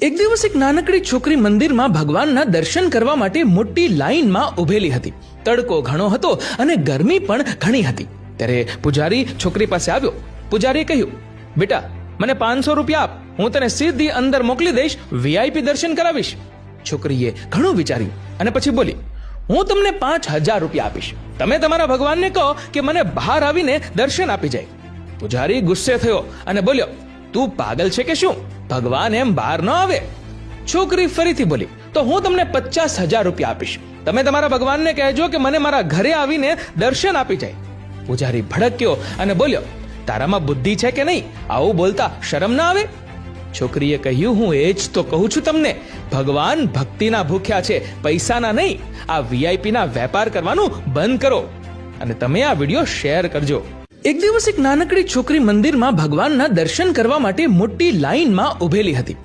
એક દિવસ એક નાનકડી છોકરી મંદિરમાં ભગવાનના દર્શન કરવા માટે મોટી લાઈનમાં ઊભેલી હતી. તડકો ઘણો હતો અને ગરમી પણ ઘણી હતી. ત્યારે પૂજારી છોકરી પાસે આવ્યો. પૂજારીએ કહ્યું, બેટા મને 500 રૂપિયા આપ, હું તને સીધી અંદર મોકલી દઈશ, વીઆઈપી દર્શન કરાવીશ. છોકરીએ ઘણું વિચાર્યું અને પછી બોલી, હું તમને 5000 રૂપિયા આપીશ. તમે તમારા ભગવાનને કહો કે મને બહાર આવીને દર્શન આપી જાય. પૂજારી ગુસ્સે થયો અને બોલ્યો, તું પાગલ છે કે શું? ભગવાન એમ બહાર ન આવે. છોકરી ફરીથી બોલી, તો હું તમને 50000 રૂપિયા આપીશ. તમે તમારા ભગવાનને કહેજો કે મને મારા ઘરે આવીને દર્શન આપી જાય. પૂજારી ભડક્યો અને બોલ્યો, તારામાં બુદ્ધિ છે કે નહીં? આવું બોલતા શરમ ના આવે? છોકરીએ કહ્યું, હું એ જ તો કહું છું તમને, ભગવાન ભક્તિના ભૂખ્યા છે, પૈસાના નહીં. આ વીઆઈપી ના વેપાર કરવાનું બંધ કરો અને તમે આ વિડીયો શેર કરજો. એક દિવસ એક નાનકડી છોકરી મંદિરમાં ભગવાનના દર્શન કરવા માટે મોટી લાઈનમાં ઊભેલી હતી.